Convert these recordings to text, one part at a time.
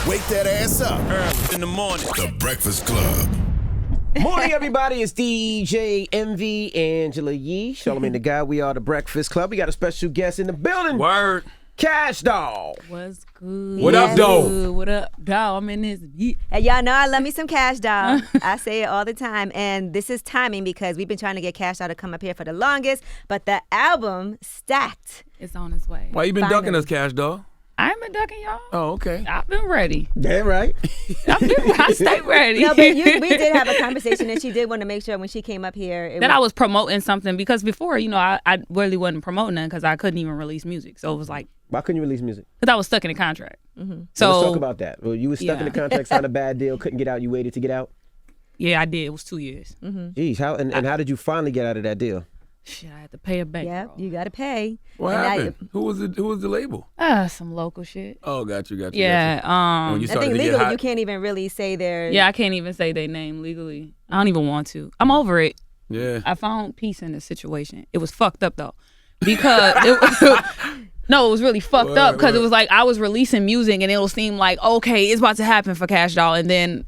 Wake that ass up. Early in the morning. The Breakfast Club. Morning, everybody. It's DJ MV, Angela Yee, Charlamagne the Guy. We are the Breakfast Club. We got a special guest in the building. Word. Kash Doll. What's good? What up, Doll? What up, Doll? I'm in this beat. Hey, y'all know I love me some Kash Doll. I say it all the time. And this is timing because we've been trying to get Kash Doll to come up here for the longest, but the album Stacked. It's on its way. Why you been Finally. ducking us, Kash Doll? I ain't been ducking y'all. Oh, okay. I've been ready. Damn right. I stay ready. No, but we did have a conversation, and she did want to make sure when she came up here. That I was promoting something because before, I really wasn't promoting it because I couldn't even release music. So it was like, Why couldn't you release music? because I was stuck in a contract. Mm-hmm. So Let's talk about that. Well, you were stuck in the Yeah. contract, signed a bad deal, couldn't get out. You waited to get out. yeah, I did. It was 2 years. Jeez, how and how did you finally get out of that deal? Shit, I had to pay it back. Yep, bro. you got to pay. What And happened? Who was the label? Some local shit. Oh, got you. Yeah. When you I started think to get legally hot. you can't even really say they're. Yeah, I can't even say their name legally. I don't even want to. I'm over it. Yeah. I found peace in the situation. It was fucked up though, because it was really fucked up because it was like I was releasing music and it'll seem like okay, it's about to happen for Kash Doll, and then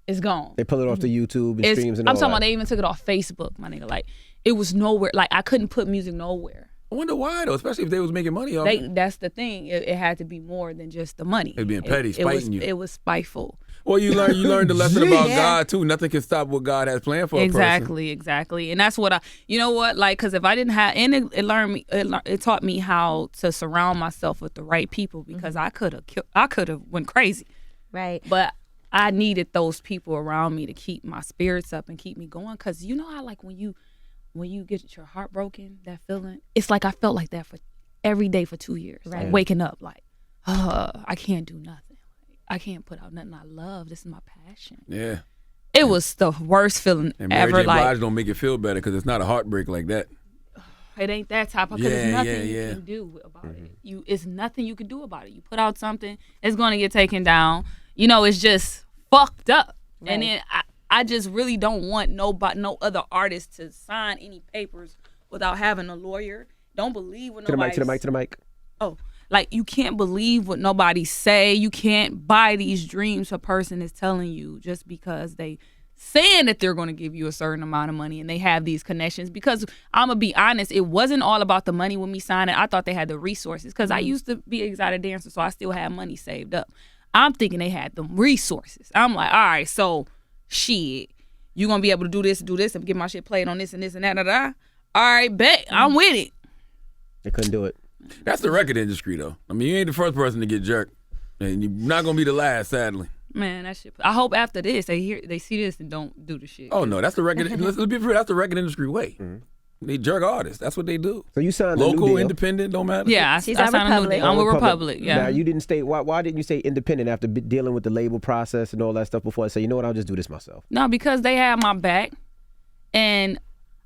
it's gone. They pull it off the YouTube and streams and all I'm talking that. about they even took it off Facebook, my nigga. Like it was nowhere. Like I couldn't put music nowhere. I wonder why though, especially if they was making money off it. That's the thing. It had to be more than just the money. They being petty, spiting you. It was spiteful. Well, you learned the lesson about Yeah. God too. Nothing can stop what God has planned for a person. Exactly. And that's what you know what, like, because if I didn't have, and it taught me how to surround myself with the right people because I could have went crazy. Right. But I needed those people around me to keep my spirits up and keep me going. Because you know how, like, when you get your heart broken, that feeling, it's like I felt like that for every day for 2 years. Right. Like waking up like, I can't do nothing. I can't put out nothing I love. This is my passion. Yeah. It was the worst feeling And Mary ever. J. Like, Blige don't make it feel better because it's not a heartbreak like that. it ain't that type of, because Yeah, there's nothing yeah. you can do about it. It's nothing you can do about it. You put out something, it's going to get taken down. It's just fucked up. Right. And then I just really don't want no other artist to sign any papers without having a lawyer. Don't believe what To the nobody mic. Oh, like you can't believe what nobody say. You can't buy these dreams a person is telling you just because they saying that they're going to give you a certain amount of money and they have these connections. Because I'm going to be honest, it wasn't all about the money when me signing. I thought they had the resources because I used to be an exotic dancer, so I still had money saved up. I'm thinking they had the resources. I'm like, all right, so shit, you going to be able to do this and get my shit played on this and that. All right, bet. I'm with it. They couldn't do it. That's the record industry though. I mean, you ain't the first person to get jerked. And you're not gonna be the last, sadly. Man, that shit. I hope after this they see this and don't do the shit. Oh no, that's the record. let's be real. That's the record industry way. They jerk artists. That's what they do. So you signed a new Local, deal. independent, don't matter. Yeah, I She's signed on a new Republic. deal. I'm with Republic. Yeah. Now you didn't stay. Why didn't you say independent after dealing with the label process and all that stuff before? I say, you know what, I'll just do this myself. No, because they had my back, and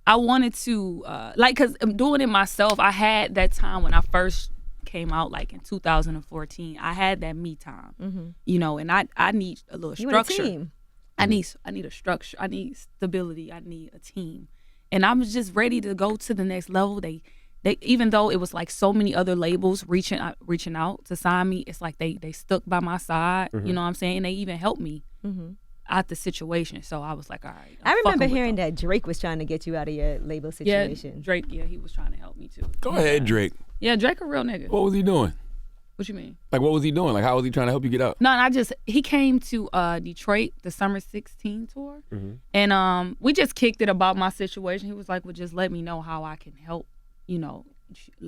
I wanted to because I'm doing it myself. I had that time when I first came out, like in 2014. I had that me time, and I need a little You want a structure. team. I need a structure. I need stability. I need a team, and I was just ready to go to the next level. They even though it was like so many other labels reaching out to sign me, it's like they stuck by my side. You know what I'm saying? And they even helped me out the situation. So I was like, all right. I remember hearing that Drake was trying to get you out of your label situation. Yeah, Drake. Yeah, he was trying to help me too. Go ahead, Drake. Yeah, Drake a real nigga. What was he doing? What you mean? Like, what was he doing? Like, how was he trying to help you get out? No, and he came to Detroit, the Summer 16 tour, and we just kicked it about my situation. He was like, well, just let me know how I can help,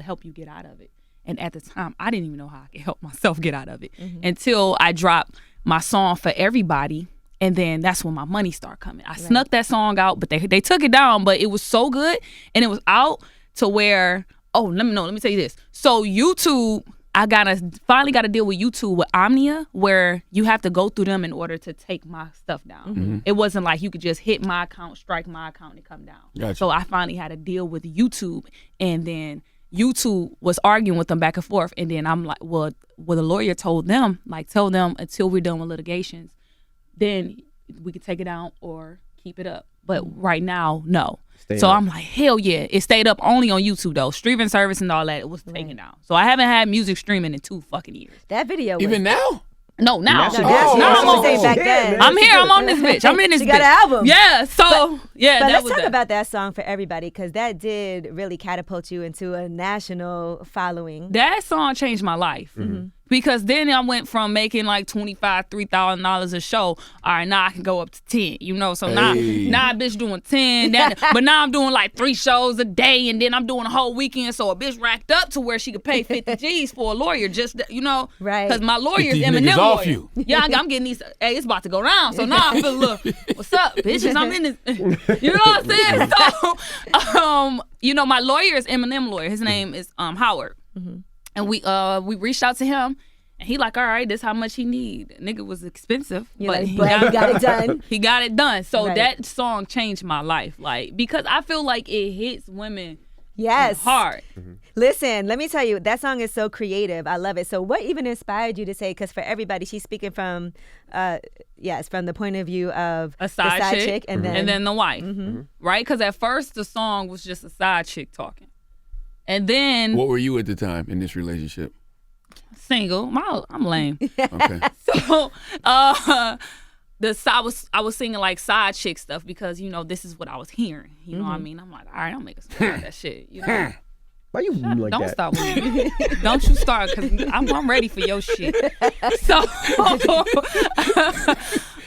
help you get out of it. And at the time, I didn't even know how I could help myself get out of it until I dropped my song For Everybody. And then that's when my money started coming. I snuck that song out, but they took it down, but it was so good. And it was out to where, let me tell you this. So YouTube, I finally got to deal with YouTube with Omnia, where you have to go through them in order to take my stuff down. It wasn't like you could just hit my account, strike my account, and come down. Gotcha. So I finally had to deal with YouTube, and then YouTube was arguing with them back and forth. And then I'm like, well, the lawyer told them, tell them until we're done with litigations, then we could take it down or keep it up. But right now, no. So I'm like, hell yeah. It stayed up only on YouTube though. Streaming service and all that, it was taken down. So I haven't had music streaming in 2 fucking years. That video was, Even now? No, now. Now I'm on. saying back then. I'm here. I'm on this bitch. I'm in this She bitch. got an album. Yeah. So But that let's was talk that. about that song for everybody because that did really catapult you into a national following. That song changed my life. Because then I went from making like $25,000, $3,000 a show. All right, now I can go up to 10. You know, so now a bitch doing 10. But now I'm doing like 3 shows a day, and then I'm doing a whole weekend. So a bitch racked up to where she could pay 50 G's for a lawyer. Just Right. Because my lawyer is these Eminem niggas lawyer. off you. Yeah, I'm getting these. Hey, it's about to go down. So now I feel a little. What's up, bitches? I'm in this. You know what I'm saying? So, my lawyer is Eminem lawyer. His name is Howard. And we reached out to him, and he like, all right, this how much he need. Nigga was expensive, but he got it done. He got it done. So Right. that song changed my life, like because I feel like it hits women Yes. hard. Listen, let me tell you, that song is so creative. I love it. So what even inspired you to say, because for everybody, she's speaking from, from the point of view of A side the chick, and then the wife, right? Because at first the song was just a side chick talking, and then What were you at the time in this relationship? single. I'm lame. Okay. So I was singing like side chick stuff because this is what I was hearing. You know what I mean? I'm like, all right, I'm making some of that shit. You know? Why you like Don't that? stop with me. Don't you start because I'm ready for your shit. So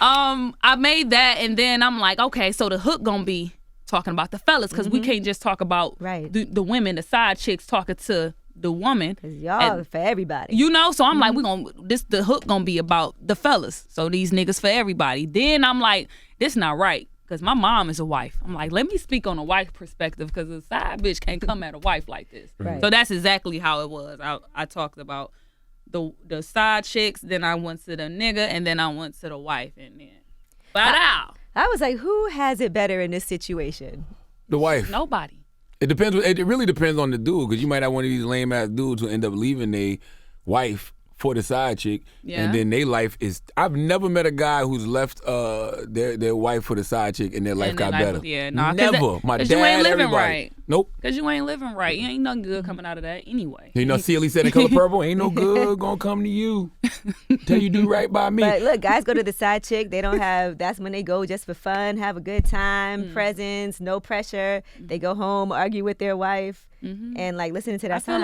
I made that, and then I'm like, okay, so the hook gonna be talking about the fellas because we can't just talk about Right. the women, the side chicks talking to the woman. Because y'all for everybody. So I'm like, the hook gonna be about the fellas. So these niggas for everybody. Then I'm like, this not right. Because my mom is a wife. I'm like, let me speak on a wife perspective because a side bitch can't come at a wife like this. Right. So that's exactly how it was. I talked about the side chicks, then I went to the nigga, and then I went to the wife. And then, I was like, who has it better in this situation? The wife. nobody. It depends. It really depends on the dude because you might have one of these lame ass dudes who end up leaving their wife for the side chick, Yeah. and then their life is. I've never met a guy who's left their wife for the side chick and their life And got their life- better. yeah, nah, 'cause never. that- My 'cause dad, you ain't living everybody. right. Nope. Because you ain't living right. You ain't nothing good coming out of that anyway. You know, Celie said in Color Purple, ain't no good gonna come to you till you do right by me. But look, guys go to the side chick. They don't have, that's when they go just for fun, have a good time, presents, no pressure. They go home, argue with their wife, and like listening to that I song.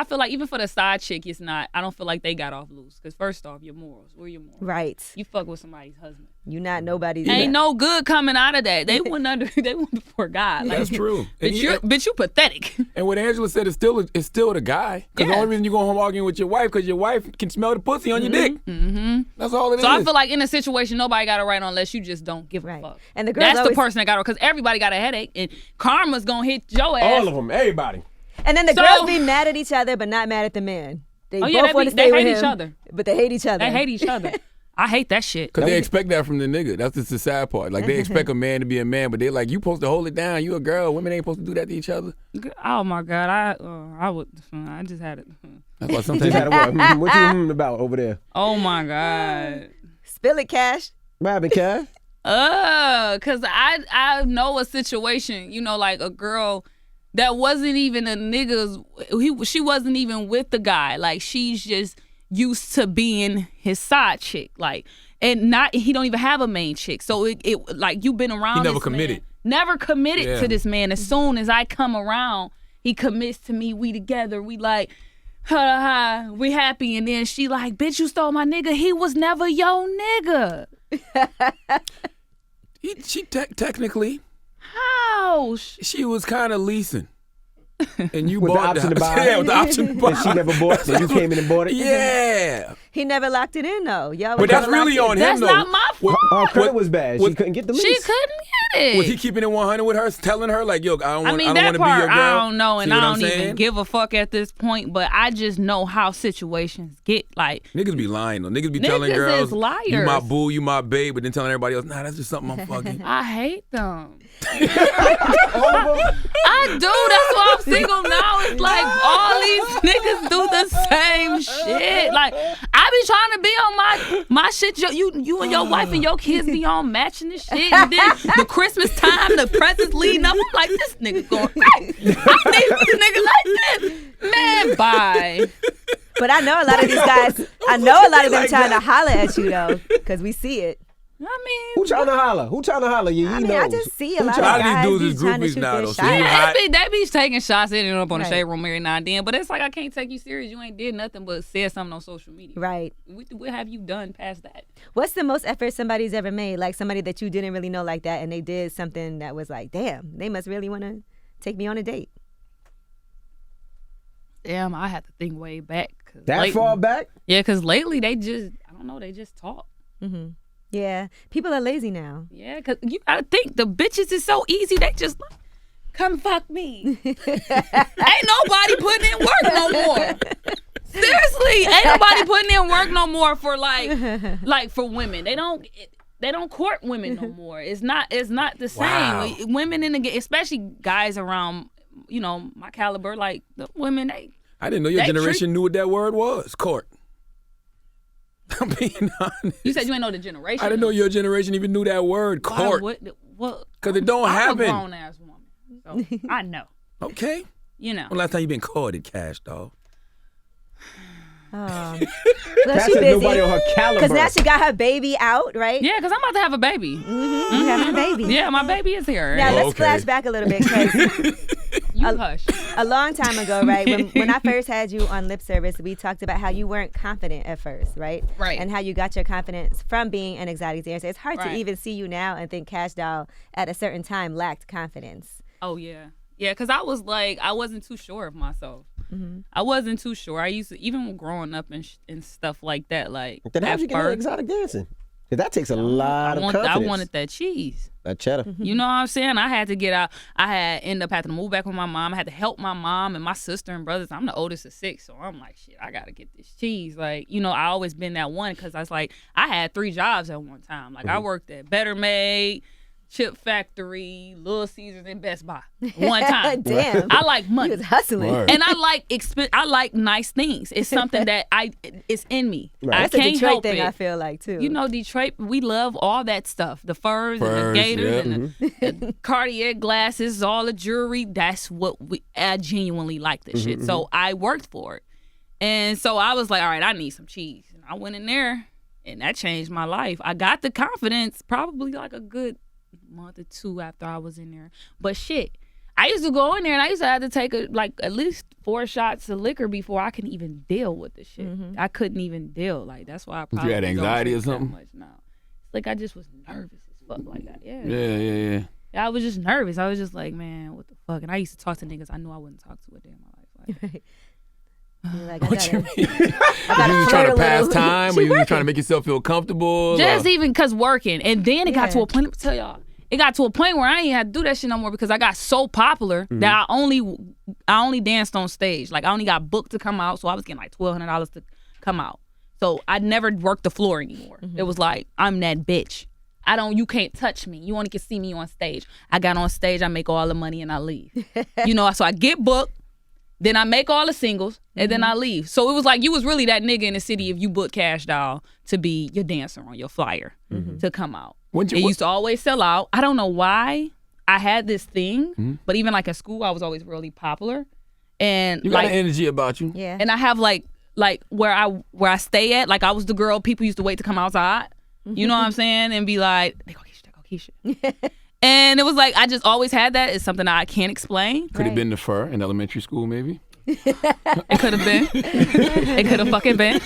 feel like even for the side chick, it's not. I don't feel like they got off loose. Because first off, your morals. Where are your morals? Right. You fuck with somebody's husband. You not nobody's. Ain't no good coming out of that. They went before God. Like, That's true. Bitch, you pathetic. And what Angela said is still the guy. Because the Yeah. only reason you go home arguing with your wife because your wife can smell the pussy on your dick. Mm-hmm. That's all it is. So I feel like in a situation, nobody got it right unless you just don't give a Right. fuck. And the girls That's always, the person that got it because everybody got a headache and karma's gonna hit your ass. All of them, everybody. And then the So- girls be mad at each other, but not mad at the man. They Oh, yeah, both they want be- to they stay with hate him, each other. but they hate each other. They hate each other. I hate that shit. Because they expect that from the nigga. That's just the sad part. Like, they expect a man to be a man, but they're like, you supposed to hold it down. You a girl. Women ain't supposed to do that to each other. Oh my God, I just had it. That's why sometimes Just had a what? What you about over there? Oh my God. Spill it, Cash. What happened, Cash? Cause I know a situation, like a girl that wasn't even a nigga's. She wasn't even with the guy. Like she's just used to being his side chick. Like, and he don't even have a main chick. So it like you've been around. He never this committed. Man, never committed Yeah. to this man. As soon as I come around, he commits to me. We together. We like. We happy, and then she like, bitch, you stole my nigga. He was never your nigga. she technically, How? she was kind of leasing. And you With the bought option to buy. Yeah, with the option to buy. And she never bought it. So you came in and bought it. Yeah. He never locked it in though. Y'all But that's really on him, That's though. not my fault. Her credit was bad. She couldn't get the lease. She couldn't get it. Was he keeping it 100 with her, telling her, like, yo, I don't want to that be part your girl? I don't know, and See what I I'm don't saying? even give a fuck at this point. But I just know how situations get. Like Niggas be lying, though. Niggas be Niggas telling girls, is liars. you my boo, you my babe, but then telling everybody else, nah, that's just something I'm fucking. I hate them. All of them? I do. That's why I'm single now. It's like all all these niggas do the same shit. Like, I be trying to be on my shit. You and your wife and your kids be on matching this shit. And then the Christmas time, the presents leading up. I'm like, this nigga going right. I need this nigga like this. Man, bye. But I know a lot of these guys. I know a lot of them trying to holler at you though, because we see it. I mean, Who trying to holler? You I knows. I just see a lot of All guys these dudes be is trying to groupies shoot now, their though, so shot. you hot. they be taking shots, ending up on the Right. shade room every now and then. But it's like, I can't take you serious. You ain't did nothing but said something on social media. Right. What have you done past that? What's the most effort somebody's ever made? Like somebody that you didn't really know like that, and they did something that was like, damn, they must really want to take me on a date. Damn, I had to think way back. That far back? Yeah, because lately they just, I don't know, they just talk. Mm-hmm. Yeah, people are lazy now. Yeah, because you got to think, the bitches is so easy. They just like, come fuck me. Ain't nobody putting in work no more. Seriously, ain't nobody putting in work no more for like for women. They don't court women no more. It's not the same. Wow. Women in the, especially guys around, my caliber, like the women, I didn't know your They generation knew what that word was. Court. I'm being honest. you said you ain't know the generation. I didn't know your generation even knew that word, court. Because it don't happen. I'm a grown ass woman, so I know. Okay. When last time you been courted, Kash Doll? Well, Cash she said busy. nobody on her caliber. Because now she got her baby out, right? Yeah, because I'm about to have a baby. You having a baby. Yeah, my baby is here. Now let's okay. flash back a little bit, because You hush. a long time ago, right, when I first had you on Lip Service, we talked about how you weren't confident at first, right? Right. And how you got your confidence from being an exotic dancer. It's hard to Right. even see you now and think Kash Doll at a certain time lacked confidence. Oh, yeah. Yeah, because I was like, I wasn't too sure of myself. I wasn't too sure. I used to, even growing up and stuff like that, like, Then how'd you get into first, exotic dancing? Because that takes a lot of I confidence. wanted that cheese. That cheddar. You know what I'm saying? I had to get out. I had ended up having to move back with my mom. I had to help my mom and my sister and brothers. I'm the oldest of 6, so I'm like, shit, I gotta get this cheese. Like, I always been that one, because I was like, I had 3 jobs at one time. Like, I worked at Better Made, Chip Factory, Little Caesars, and Best Buy one time. Damn. I like You money. was hustling. Right. And I like nice things. It's something that it's in me. Right. I That's a can't Detroit help thing, it. I feel like, too. Detroit, we love all that stuff. The furs and the Furs, gators yeah. and the Cartier glasses, all the jewelry. That's what I genuinely like this shit. So I worked for it. And so I was like, all right, I need some cheese. And I went in there, and that changed my life. I got the confidence probably like a good month or 2 after I was in there. But shit, I used to go in there and I used to have to take at least 4 shots of liquor before I can even deal with the shit. I couldn't even deal. Like, that's why I probably had don't anxiety drink or that something? much now. It's like I just was nervous as fuck like that. Yeah. Yeah. I was just nervous. I was just like, man, what the fuck? And I used to talk to niggas I knew I wouldn't talk to a day in my life. Like, You're like, I What you gotta- mean? You just trying to pass time, or you just trying to make yourself feel comfortable? just or- even because working. And then it got to Yeah. a point, let me tell y'all, it got to a point where I ain't had to do that shit no more, because I got so popular that I only danced on stage. Like, I only got booked to come out, so I was getting like $1,200 to come out. So I never worked the floor anymore. It was like, I'm that bitch. You can't touch me. You only can see me on stage. I got on stage, I make all the money, and I leave. So I get booked, then I make all the singles, and then I leave. So it was like, you was really that nigga in the city if you booked Kash Doll to be your dancer on your flyer to come out. It used to always sell out. I don't know why I had this thing, but even like at school, I was always really popular. And You got an energy about you. Yeah. and I have like where I stay at, like I was the girl people used to wait to come outside. You know what I'm saying? And be like, they go Keisha. And it was like, I just always had that. It's something I can't explain. Could have been the fur in elementary school, maybe. It could have been. It could have fucking been.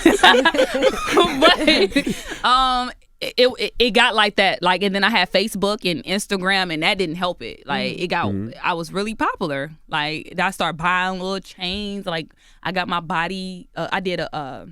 But it got like that. Like, and then I had Facebook and Instagram, and that didn't help it. Like, it got. I was really popular. Like, I started buying little chains. Like, I got my body. I did a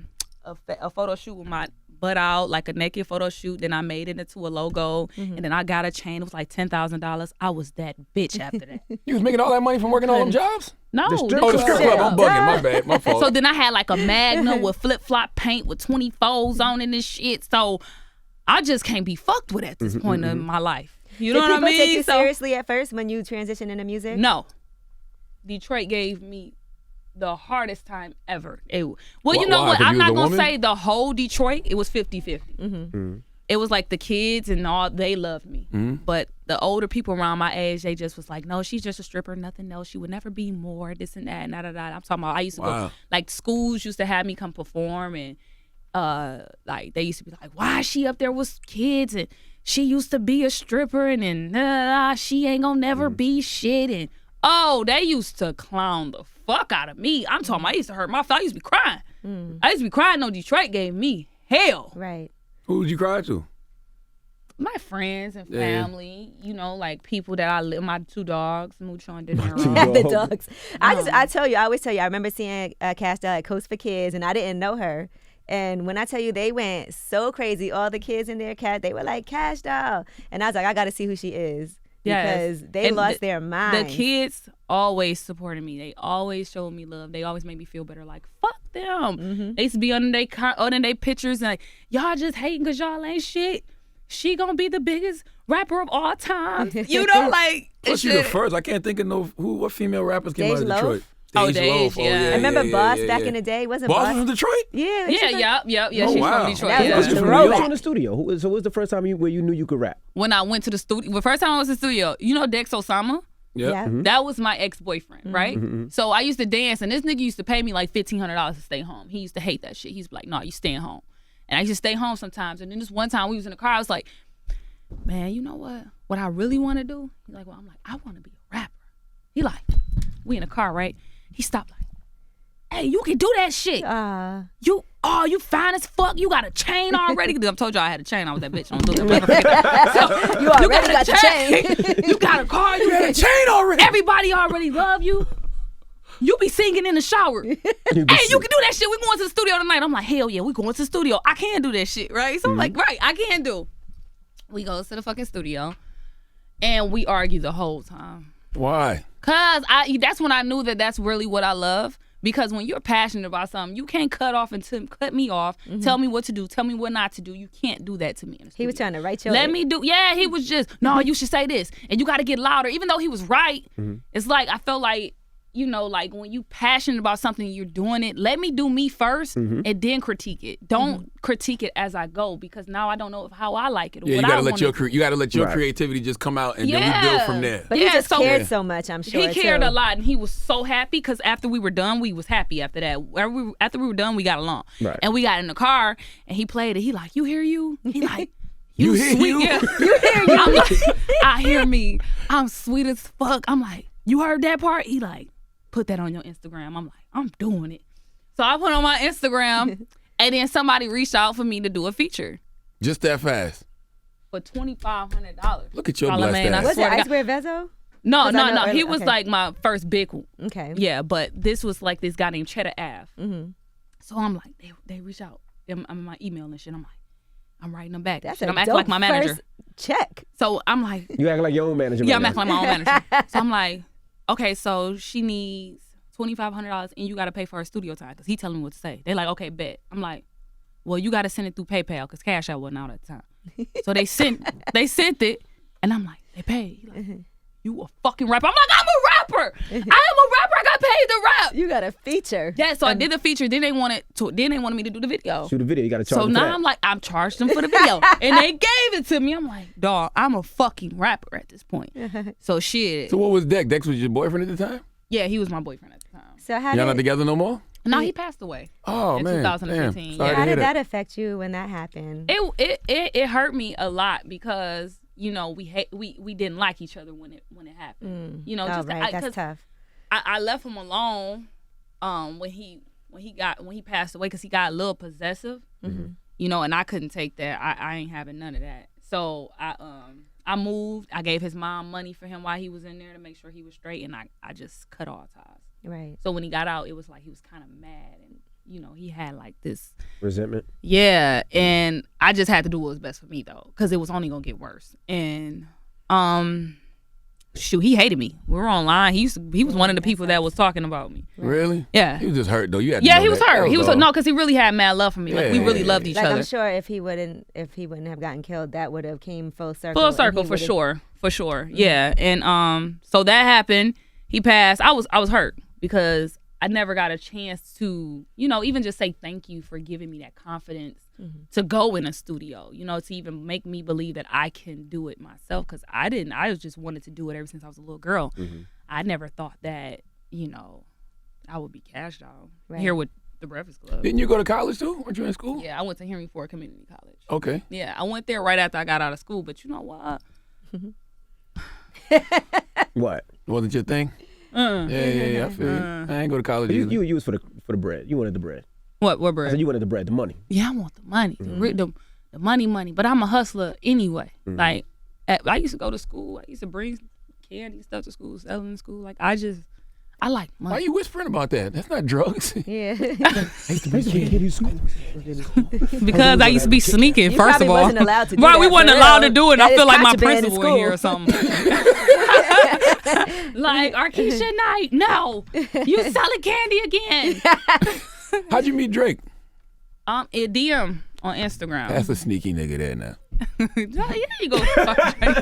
photo shoot with my butt out, like a naked photo shoot. Then I made it into a logo, and then I got a chain. It was like $10,000. I was that bitch after that. You was making all that money from working all them jobs? No, The strip Oh, the strip club. I'm bugging. My bad. My fault. So then I had like a Magnum with flip-flop paint with 24s on it and shit. So I just can't be fucked with at this point in my life. You know Did what I people mean? take you So seriously at first when you transitioned into music? no. Detroit gave me the hardest time ever. You Why? know what? 'Cause I'm you not was a gonna woman? say the whole Detroit. It was 50-50. It was like the kids and all, they loved me. But the older people around my age, they just was like, no, she's just a stripper, nothing else. She would never be more, this and that, and da da da. I'm talking about, I used to go, like schools used to have me come perform, and like they used to be like, why is she up there with kids, and she used to be a stripper, and then she ain't gonna never be shit, and they used to clown the fuck out of me. I'm talking about, I used to hurt my feelings. I used to be crying. I used to be crying. No, Detroit gave me hell. Right. Who did you cry to? My friends and family, you know, like people that I live, my 2 dogs, Mucho and De Niro. The dogs. I always tell you, I remember seeing Kash Doll at Coast for Kids, and I didn't know her. And when I tell you, they went so crazy. All the kids in their they were like, Kash Doll. And I was like, I got to see who she is. Because they lost their minds. The kids always supported me. They always showed me love. They always made me feel better. Like, fuck them. They used to be on their pictures and like, y'all just hating because y'all ain't shit. She gonna be the biggest rapper of all time. You know, like. Plus, you the first. I can't think of what female rappers came out of Detroit. Dej, yeah. I remember Boss back in the day. Wasn't Boss from Detroit? Yeah. Yeah. Oh, She's wow. from Detroit. That Yeah. was You the was throwback. in the studio. So what was the first time where you knew you could rap? When I went to the studio, the first time I was in the studio, you know Dex Osama? Yeah. That was my ex-boyfriend, right? So I used to dance, and this nigga used to pay me like $1,500 to stay home. He used to hate that shit. He's like, no, you staying home. And I used to stay home sometimes. And then this one time we was in the car, I was like, man, you know what? What I really want to do? He's like, well, I'm like, I want to be a rapper. He like, we in the car, right? He stopped like, hey, you can do that shit. You fine as fuck. You got a chain already. I told y'all I had a chain. I was that bitch. Don't do that. So, You already got the chain. You got a car. You got a chain already. Everybody already love you. You be singing in the shower. Hey, you can do that shit. We going to the studio tonight. I'm like, hell yeah, we going to the studio. I can do that shit, right? So I'm like, right, I can do. We go to the fucking studio, and we argue the whole time. Why? Cause that's when I knew that that's really what I love. Because when you're passionate about something, you can't cut me off, tell me what to do, tell me what not to do. You can't do that to me in the studio. He was trying to write your Let me do. Yeah, he was just, no, you should say this, and you got to get louder. Even though he was right, it's like I felt like, you know, like when you passionate about something, you're doing it. Let me do me first, and then critique it. Don't critique it as I go, because now I don't know how I like it. Or Yeah, what you gotta I let your wanna do. you gotta let your creativity just come out, and then we build from there. But he just cared so much, I'm sure. He cared a lot, and he was so happy, because after we were done, we was happy after that. After we were done, we got along. Right. And we got in the car, and he played it. He like, you hear you? He like, You hear sweet. you? Yeah. You hear you? I'm like, I hear me. I'm sweet as fuck. I'm like, you heard that part? He like, put that on your Instagram. I'm like, I'm doing it. So I put it on my Instagram, and then somebody reached out for me to do a feature. Just that fast. For $2,500. Look at your Charlamagne, blessed ass. Was it swear to God. Icewear Vezo? No. 'Cause I know He early- was okay. like my first big one. Okay. Yeah, but this was like this guy named Cheddar Ave. So I'm like, they reach out. I'm in my email and shit. I'm like, I'm writing them back. That's Shit, a I'm acting dope like my manager. first check. So I'm like, You act like your own manager. yeah, right I'm now. acting like my own manager. So I'm like, okay, so she needs $2,500 and you got to pay for her studio time, because he telling me what to say. They like, okay, bet. I'm like, well, you got to send it through PayPal, because Cash App wasn't out at the time. So they sent it, and I'm like, they paid. He like, you a fucking rapper. I'm like, I'm a rapper. I am a rapper. I got paid to rap. You got a feature. Yeah, so I did the feature. Then they wanted me to do the video. Shoot a video. You got to charge So them for now that. I'm like, I'm charged them for the video, and they gave it to me. I'm like, dawg, I'm a fucking rapper at this point. So shit. So what was Dex? Dex was your boyfriend at the time? Yeah, he was my boyfriend at the time. So how Y'all not did, together no more? No, he passed away. Oh in man, 2015. Damn. Sorry Yeah. to how hear did that affect you when that happened? It hurt me a lot, because you know we didn't like each other when it happened. You know, Oh, just right. That's 'cause tough. I left him alone when he passed away, because he got a little possessive. You know, and I couldn't take that. I ain't having none of that. So I moved. I gave his mom money for him while he was in there to make sure he was straight, and I just cut all ties. Right. So when he got out, it was like he was kind of mad, and you know, he had like this Resentment. Yeah, and I just had to do what was best for me though, because it was only gonna get worse. And shoot, he hated me. We were online. He was one of the people that was talking about me. Really? Yeah. He was just hurt though. You had to Yeah, know he was that. hurt. He was all. no, because he really had mad love for me. Like we really loved each Like other. I'm sure if he wouldn't have gotten killed, that would have came full circle. Full and circle he for would've- sure. Yeah, and so that happened. He passed. I was hurt, because I never got a chance to, even just say thank you for giving me that confidence to go in a studio, to even make me believe that I can do it myself. Because I just wanted to do it ever since I was a little girl. I never thought that, I would be Kash Doll here with the Breakfast Club. Didn't you go to college too? Weren't you in school? Yeah, I went to Henry Ford Community College. Okay. Yeah, I went there right after I got out of school. But you know what? What? Wasn't your thing? Yeah, I feel you. I ain't go to college either. You was for the bread. You wanted the bread. What I bread? said you wanted the bread, the money. Yeah, I want the money, the money. But I'm a hustler anyway. Like, I used to go to school. I used to bring candy and stuff to school, selling in school. Like, I like money. Why are you whispering about that? That's not drugs. Yeah. Because I used to be sneaking, You first of probably all. wasn't allowed to do Right, that we for wasn't real. allowed to do it. That I feel is like my contraband in principal in here or school. something. Like, Arkeisha Knight, no. You selling candy again. How'd you meet Drake? It DM on Instagram. That's a sneaky nigga there now. Yeah, you go. Drake.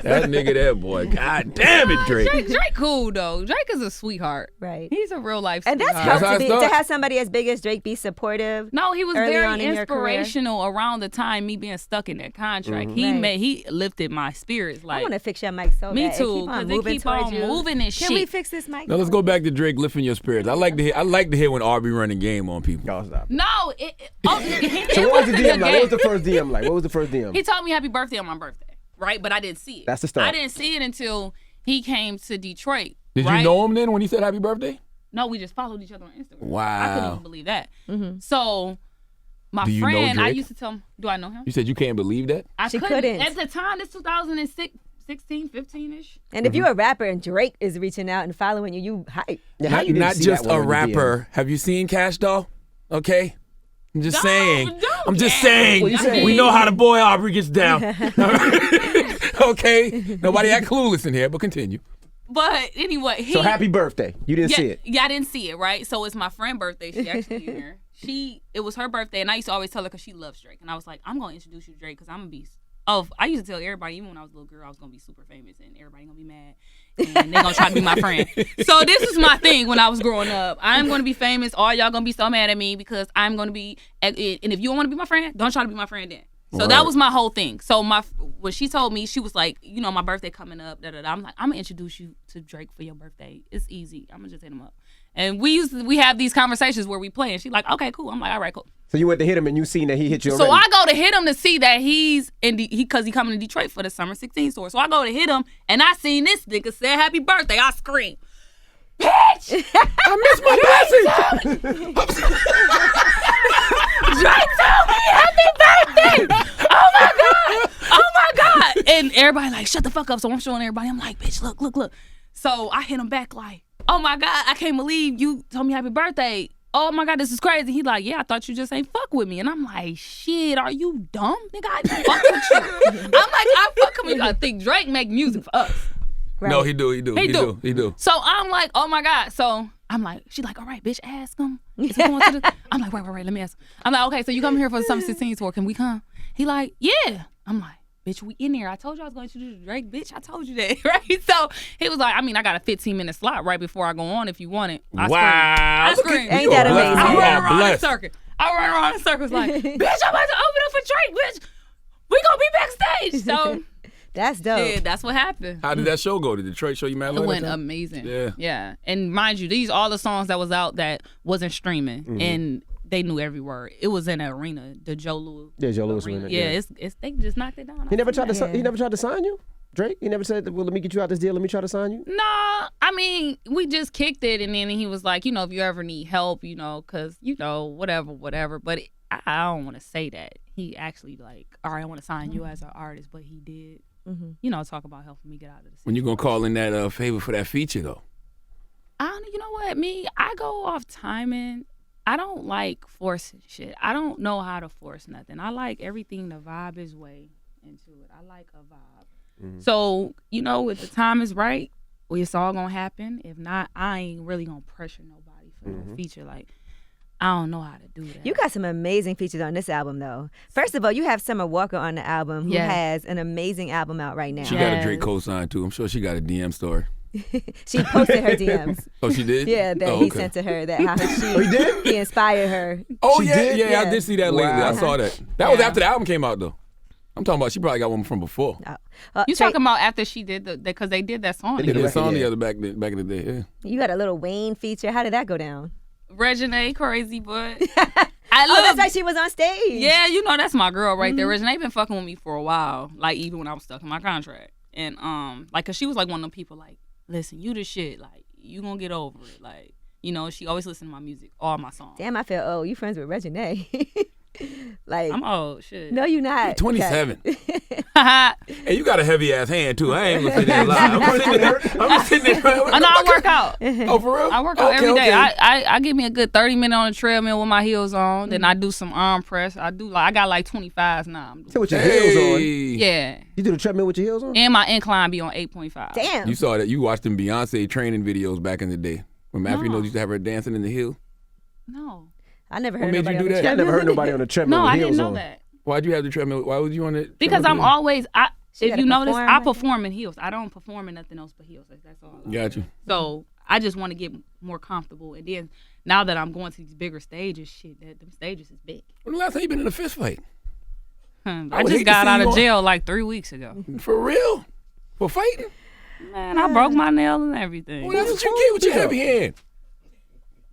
That nigga there, boy. God damn it, Drake. Drake cool though. Drake is a sweetheart. Right. He's a real life And sweetheart. that's how helped it to starts. have somebody as big as Drake be supportive. No, he was early very on in your career. inspirational around the time me being stuck in that contract. Right. He lifted my spirits. I Like, want to fix your mic so me bad. too, Keep on because they moving keep towards on you. moving and Can we shit. fix this mic? Now let's go back to Drake lifting your spirits. I like to hear when Aubrey running game on people. Y'all stop. No, So what was the DM like? What was the first DM like? What was the first DM? He told me happy birthday on my birthday, right? But I didn't see it. That's the start. I didn't see it until he came to Detroit. Did right? you know him then when he said happy birthday? No, we just followed each other on Instagram. Wow. I couldn't even believe that. So my Do you know friend, I Drake? used to tell him, do I know him? You said you can't believe that? She couldn't. At the time, this 2016, 15-ish. And if you're a rapper and Drake is reaching out and following you, you hype. Yeah, how you didn't Not see just that one a in the rapper. Have you seen Kash Doll? Okay. I'm just saying. don't I'm just get saying. What you saying? We know how the boy Aubrey gets down. Okay. Nobody act clueless in here, but continue. But anyway, So happy birthday. You didn't see it. Yeah, I didn't see it, right? So it's my friend's birthday. She actually here. It was her birthday, and I used to always tell her because she loves Drake. And I was like, I'm going to introduce you to Drake because I'm going to be... Oh, I used to tell everybody, even when I was a little girl, I was going to be super famous and everybody going to be mad. And they're going to try to be my friend. So this was my thing when I was growing up. I'm going to be famous. All y'all going to be so mad at me because I'm going to be... And if you don't want to be my friend, don't try to be my friend then. So that was my whole thing. So when she told me, she was like, my birthday coming up, I'm like, I'm gonna introduce you to Drake for your birthday. It's easy. I'm gonna just hit him up. And we have these conversations where we play, and she's like, okay, cool. I'm like, all right, cool. So you went to hit him and you seen that he hit you So already. I go to hit him to see that he's because he coming to Detroit for the Summer 16 tour. So I go to hit him, and I seen this nigga say happy birthday. I scream, bitch! I missed my message. Drake told me happy birthday! Oh my God! And everybody like, shut the fuck up. So I'm showing everybody, I'm like, bitch, look. So I hit him back like, oh my God, I can't believe you told me happy birthday. Oh my God, this is crazy. He like, yeah, I thought you just ain't fuck with me. And I'm like, shit, are you dumb? Nigga, I fuck with you. I'm like, I fuck with you. I think Drake make music for us. Right. No, he do. He do. So I'm like, oh my God. So I'm like, she's like, all right, bitch, ask him. Is he going to the... I'm like, right, let me ask him. I'm like, okay, so you come here for the Summer 16 tour. Can we come? He like, yeah. I'm like, bitch, we in there. I told you I was going to introduce Drake, bitch. I told you that, right? So he was like, I mean, I got a 15-minute slot right before I go on if you want it. I screamed. Ain't that amazing? I You ran are around in blessed. circles. I ran around in circles like, bitch, I'm about to open up for Drake, bitch. We gonna be backstage. So That's dope. yeah, that's what happened. How did that show go? Did Detroit show you mad It love? went that time? amazing. Yeah. And mind you, these all the songs that was out that wasn't streaming, and they knew every word. It was in an arena, the Joe Louis. Yeah, Joe Louis arena, Yeah, yeah. it's they just knocked it down. He never tried to. Yeah. He never tried to sign you, Drake. He never said, "Well, let me get you out this deal. Let me try to sign you." Nah, I mean, we just kicked it, and then he was like, if you ever need help, because whatever. But I don't want to say that. He actually like, all right, I want to sign you as an artist, but he did. Talk about helping me get out of the city. When you gonna call in that favor for that feature though? You know what? I go off timing. I don't like forcing shit. I don't know how to force nothing. I like everything to vibe his way into it. I like a vibe. So, if the time is right, it's all gonna happen. If not, I ain't really gonna pressure nobody for no feature. Like, I don't know how to do that. You got some amazing features on this album, though. First of all, you have Summer Walker on the album, who Yes. has an amazing album out right now. She got a Drake co-sign too. I'm sure she got a DM story. She posted her DMs. Oh, she did? Yeah, that Oh, he okay. sent to her. That how he did? he inspired her. Oh, She yeah, did? yeah, I Yeah. did see that lately. Wow. I saw that. That was Yeah. after the album came out, though. I'm talking about she probably got one from before. You Trey, talking about after she did because they did that song. They They did a record, song yeah. together back in the day, yeah. you got a little Wayne feature. How did that go down? Reginae crazy, but Oh, that's right. She was on stage. Yeah, you know that's my girl right there. Reginae been fucking with me for a while, like even when I was stuck in my contract, and like, cause she was like one of them people like, listen, you the shit, like you gonna get over it, like you know she always listened to my music, all my songs. Damn, I feel old. You friends with Reginae? Like, I'm old shit. no, you not. 27. I Hey, you got a heavy ass hand too. I ain't gonna sit there and lie. I'm sitting there. know I work out. Oh, for real? I work out Okay, every day. okay. I give me a good 30 minutes on the treadmill with my heels on. Then I do some arm press. I got like 25s now. I'm doing. Sit with your heels on. Yeah. You do the treadmill with your heels on? And my incline be on 8.5. Damn. You saw that. You watched them Beyonce training videos back in the day when Matthew No. Knows used to have her dancing in the hill. No. I never What heard made you nobody do on the that? I treadmill. never heard nobody on the treadmill No, with I heels didn't know on. that. Why'd you have the treadmill? Why was you on it? Because I'm always She if gotta you notice, perform I like that? perform in heels. I don't perform in nothing else but heels. That's all. Got you. So I just want to get more comfortable. And then now that I'm going to these bigger stages, shit, them stages is big. When the last time you been in a fist fight? I would hate just to got see out you of on- jail like 3 weeks ago. For real? For fighting? Man, I broke my nail and everything. Well, that's what you get with your heavy hand.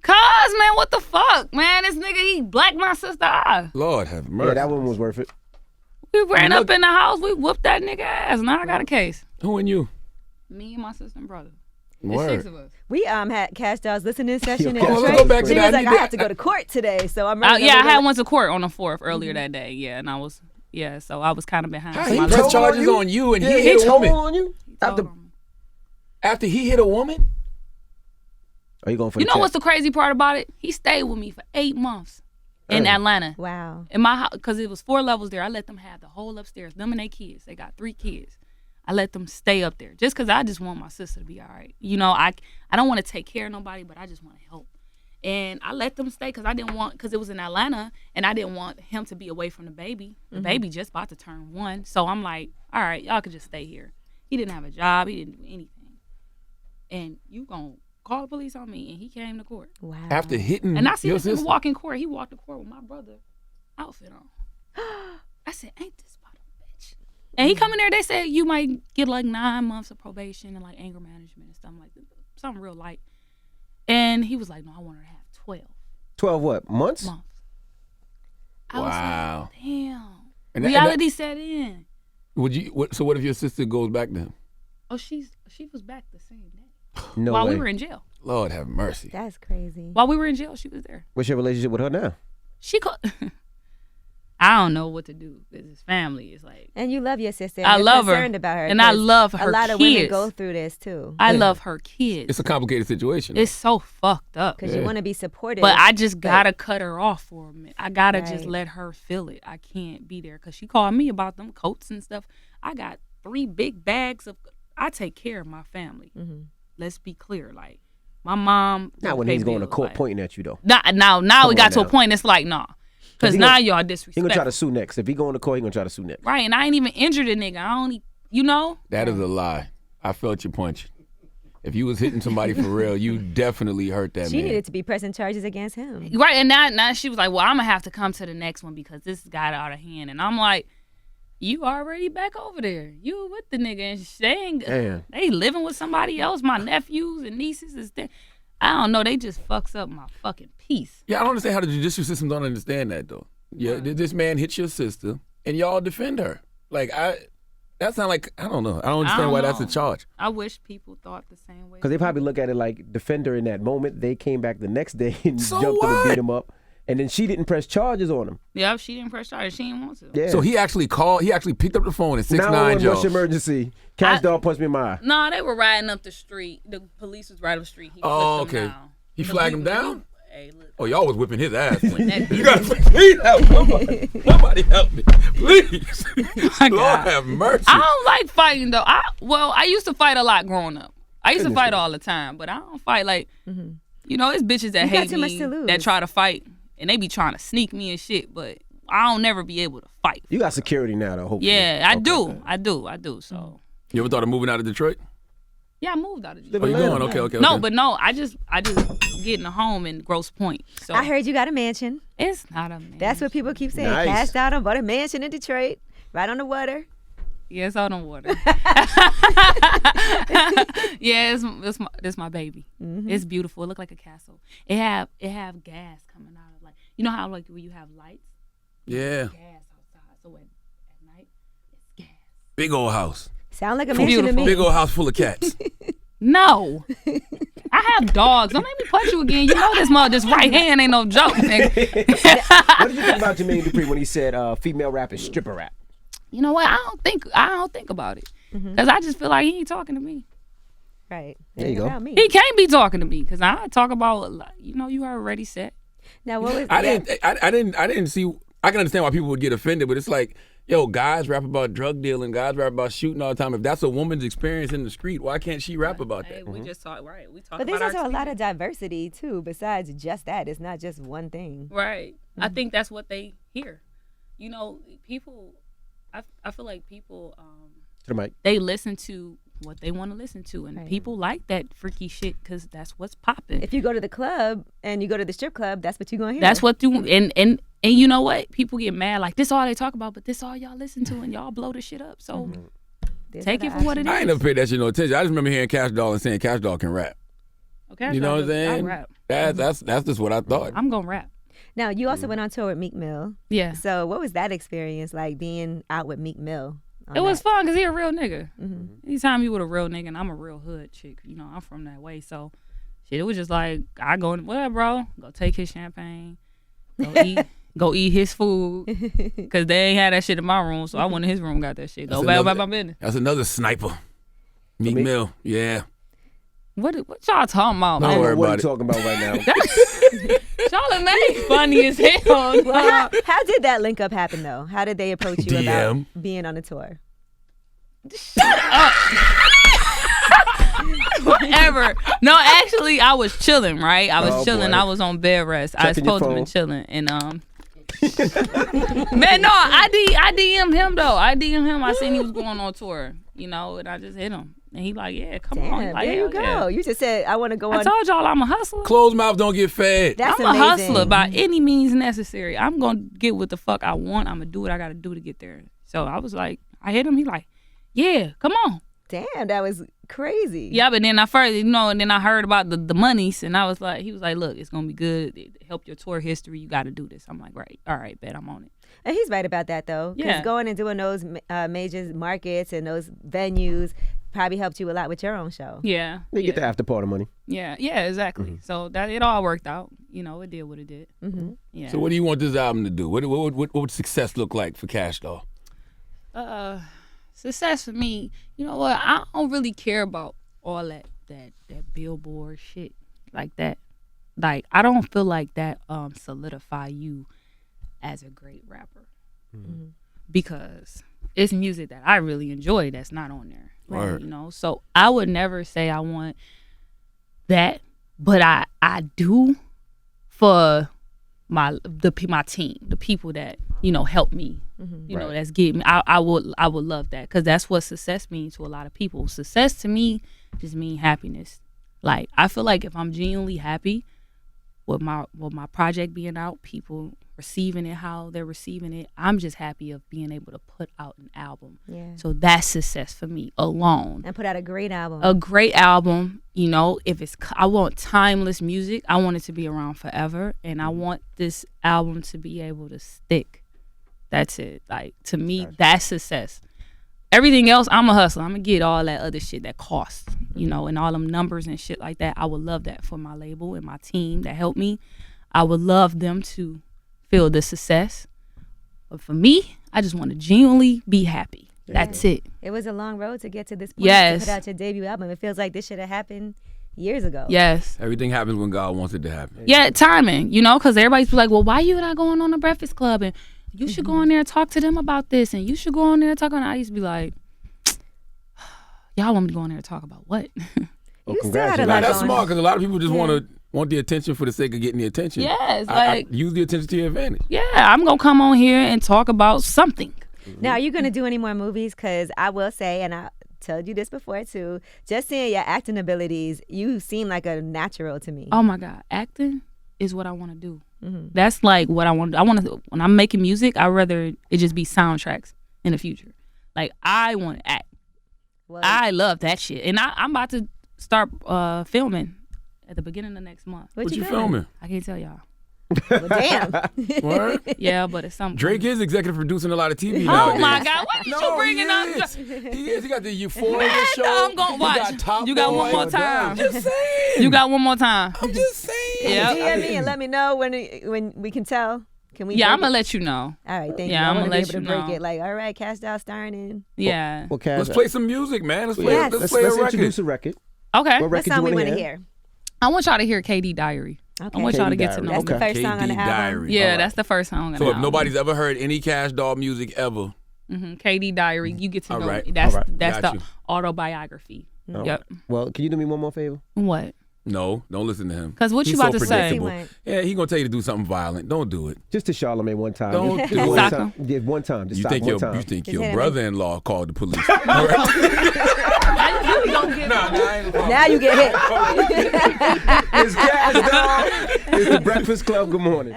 Cause man, what the fuck, man? This nigga he blacked my sister eye. Lord have mercy. Yeah, that one was worth it. We ran Look- up in the house, we whooped that nigga ass. Now I got a case. Who and you? Me and my sister and brother. There's Word. 6 of us. We had Kash Doll's listening session in Kash Doll. Detroit. Let's go back to She that. was like, You I did- have to go to court today, so I'm ready. Yeah, I had went to court on the 4th earlier that day. Yeah, and I was so I was kind of behind. How So he my pressed told charges you? on you and Yeah, he hit a told woman on you? told After, him. after he hit a woman? are you going for You the know check? what's the crazy part about it? He stayed with me for 8 months in Atlanta. Wow. In my house, because it was 4 levels there. I let them have the whole upstairs. Them and their kids. They got 3 kids. I let them stay up there just because I just want my sister to be all right. You know, I don't want to take care of nobody, but I just want to help. And I let them stay because it was in Atlanta, and I didn't want him to be away from the baby. The baby just about to turn 1. So I'm like, all right, y'all could just stay here. He didn't have a job. He didn't do anything. And you going to call the police on me, and he came to court. Wow. After hitting And I see your this nigga sister? walk in court. He walked to court with my brother outfit on. I said, ain't this about a bitch? And he come in there, they said you might get like 9 months of probation and like anger management and something like that. Something real light. And he was like, no, I want her to have 12 12 what? Months? months. I Wow. was like, damn. And that- Reality set in. So what if your sister goes back to him? Oh, she was back the same day. No While way. we were in jail. Lord have mercy. That's crazy. While we were in jail, she was there. What's your relationship with her now? She called. I don't know what to do because his family is like. And you love your sister. I You're love her. concerned about her. And I 'cause love her A lot of women kids. go through this too. I love her kids. It's a complicated situation. It's so fucked up. Because you want to be supportive. But I just gotta cut her off for a minute. I gotta just Right. let her feel it. I can't be there because she called me about them coats and stuff. I got 3 big bags of. I take care of my family. Mm-hmm. Let's be clear. Like my mom. Not don't when pay he's going to bills, court like, pointing at you, though. Now Come we got on to a now. point. It's like nah, because he now gonna- y'all He disrespectful. going to try to sue next. If he going to court, he going to try to sue next. Right, and I ain't even injured a nigga. I only, you know. That is a lie. I felt your punch. If you was hitting somebody for real, you definitely hurt that She man. needed to be pressing charges against him. Right, and now she was like, well, I'm gonna have to come to the next one because this got out of hand. And I'm like, you already back over there. You with the nigga and Damn. they living with somebody else. My nephews and nieces is there. I don't know. They just fucks up my fucking peace. Yeah, I don't understand how the judicial system don't understand that though. Yeah, this man hits your sister and y'all defend her. Like that sound like I don't know. I don't understand why that's a know. charge. I wish people thought the same way. Because they probably look at it like defender in that moment. They came back the next day and So jumped him and what? beat him up. And then she didn't press charges on him. Yep, she didn't press charges. She didn't want to. Yeah. So he actually picked up the phone at 6'9", 911 Joe. rush emergency. Kash Doll punched me in my eye. No, they were riding up the street. The police was right up the street. He Oh, flipped them okay. down. He The flagged we- him down? Hey, look. Oh, y'all was whipping his ass. that- You gotta please help somebody. Somebody help me, please. My Lord God. have mercy. I don't like fighting though. I used to fight a lot growing up. I used to fight all the time, but I don't fight like you know, it's bitches that You got hate too much me to lose. that try to fight and they be trying to sneak me and shit, but I don't never be able to fight. You got security now, though, hopefully. Yeah, I Okay, do. okay. I do. So You ever thought of moving out of Detroit? Yeah, I moved out of Oh, Detroit. you going? Okay. No, but no, I just get in a home in Grosse Pointe. So I heard you got a mansion. it's not a man. That's what people keep saying. Nice. Cash Doll bought a mansion in Detroit, right on the water. Yeah, it's out on water. Yeah, it's my baby. It's beautiful. It look like a castle. It have gas coming out of like, you know how like where you have lights, Yeah. gas outside. So at night it's gas. Big old house. Sound like a mansion to Beautiful. me. Big old house full of cats. No, I have dogs. Don't make me punch you again. You know this right hand ain't no joke, nigga. What did you think about Jermaine Dupri when he said female rap is stripper rap? You know what? I don't think about it because I just feel like he ain't talking to me. Right. There you go. About me. He can't be talking to me because I talk about, you already said. Now, what was I didn't see. I can understand why people would get offended, but it's like, yo, guys rap about drug dealing, guys rap about shooting all the time. If that's a woman's experience in the street, why can't she rap about that? Hey, we just talk, right? We talk But about there's our also a lot of diversity too. Besides just that, it's not just one thing. right. I think that's what they hear. You know, people. I feel like people. To the mic. They listen to what they want to listen to, and Right. people like that freaky shit because that's what's popping. If you go to the club and you go to the strip club, that's what you're gonna hear. That's what you and you know what? People get mad like this all they talk about, but this all y'all listen to, and y'all blow the shit up. So There's take other it for what it is. I ain't never paid that shit no attention. I just remember hearing Cash Doll and saying Cash Doll can rap. Okay, You know what I'm I saying? rap. That's just what I thought. I'm gonna rap. Now you also went on tour with Meek Mill. Yeah. So what was that experience like being out with Meek Mill? on It was that? fun because he a real nigga. Anytime you with a real nigga, and I'm a real hood chick, I'm from that way. So, shit, it was just like, I go, what up, bro? Go take his champagne, go eat his food, because they ain't had that shit in my room, so I went in his room, got that shit. Go back about my business. That's another sniper. Meek Mill, yeah. What y'all talking about, Don't man? worry What are about you it. talking about right now? Charlamagne funny as hell. Well, how did that link up happen though? How did they approach you about DM. being on the tour? Whatever. No, actually, I was chilling, right? I was Oh, chilling. boy. I was on bed rest. I was Checking your supposed to be phone. chilling. And, man, no, I DM'd him, though. I DM'd him. I seen he was going on tour, and I just hit him. And he like, yeah, come on. He Damn, like, there you hell go. yeah. You just said I want to go I on. told y'all I'm a hustler. Closed mouth don't get fed. That's I'm amazing. a hustler by any means necessary. I'm going to get what the fuck I want. I'm going to do what I got to do to get there. So I was like, I hit him. He like, yeah, come on. Damn, that was crazy. Yeah, but then I first, and then I heard about the monies, and I was like, he was like, look, it's gonna be good. It help your tour history. You got to do this. I'm like, right, all right, bet I'm on it. And he's right about that though. Because Yeah. going and doing those major markets and those venues probably helped you a lot with your own show. Yeah, You get the after party money. yeah, exactly. So that it all worked out. It did what it did. Mm-hmm. Yeah. So what do you want this album to do? What would success look like for Cash Doll? Success for me, you know what? I don't really care about all that billboard shit like that. Like I don't feel like that solidify you as a great rapper because it's music that I really enjoy that's not on there. Right. So I would never say I want that, but I do for my team, the people that help me. Right. That's getting me. I would love that because that's what success means to a lot of people. Success to me just means happiness. Like I feel like if I'm genuinely happy with my project being out, people receiving it how they're receiving it, I'm just happy of being able to put out an album. Yeah. So that's success for me alone. And put out a great album. A great album, if I want timeless music, I want it to be around forever, and I want this album to be able to stick. That's it. Like to me, that's success. Everything else, I'm a hustler. I'm gonna get all that other shit that costs, and all them numbers and shit like that. I would love that for my label and my team that helped me. I would love them to feel the success. But for me, I just want to genuinely be happy. That's it. It was a long road to get to this point Yes. to put out your debut album. It feels like this should have happened years ago. Yes. Everything happens when God wants it to happen. Yeah, timing, because everybody's like, well, why you not going on the Breakfast Club? And you should go on there and talk to them about this. And you should go on there and talk on it. I used to be like, y'all want me to go on there and talk about what? Well, You still had a congratulations. lot That's going. smart because a lot of people just want the attention for the sake of getting the attention. Yes, I use the attention to your advantage. yeah, I'm going to come on here and talk about something. Now, are you going to do any more movies? Because I will say, and told you this before too. Just seeing your acting abilities, you seem like a natural to me. Oh my God, acting is what I want to do. That's like what I want to do. I want to, when I'm making music, I'd rather it just be soundtracks in the future. Like, I want to act. Well, I love that shit. And I'm about to start filming at the beginning of next month. what you doing? filming? I can't tell y'all. Well, damn. What? Yeah, but it's something. Drake is executive producing a lot of TV Oh nowadays. my God, what did you bringing up? He is. He got the Euphoria Man, show. I'm gonna He watch. got Top You got Boy. one more time. I'm just saying. You got one more time. I'm just saying. Yeah. DM me and let me know when we can tell. Can we? Yeah, break I'm gonna it? let you know. All right, thank you. Yeah, I I'm want to gonna be let able you to break know. it. Like, all right, Kash Doll starring in. Yeah. Well, Cash, Let's play some music, man. Let's play. Yes. Let's play a let's record. introduce a record. Okay. What What record song you we want want to to hear? hear? I want y'all to hear KD Diary. Okay. I want y'all to KD get to know That's me. the first song on the KD album. Diary. Yeah, All right. that's the first song on the So if album. nobody's ever heard any Kash Doll music ever, KD Diary, you get to All know right. me. That's All right. that's Got the you. autobiography. All Yep. right. Well, can you do me one more favor? What? no, don't listen to him. 'Cause what He's you about so to say? predictable. He went. Yeah, he gonna tell you to do something violent. Don't do it. Just to Charlamagne one time. Don't Just do it. one Sock time. Yeah, one time. Just You stop think one your time. you think Just your hit him. brother-in-law called the police? All right. Now you get hit. It's Kash Doll. It's the Breakfast Club. Good morning.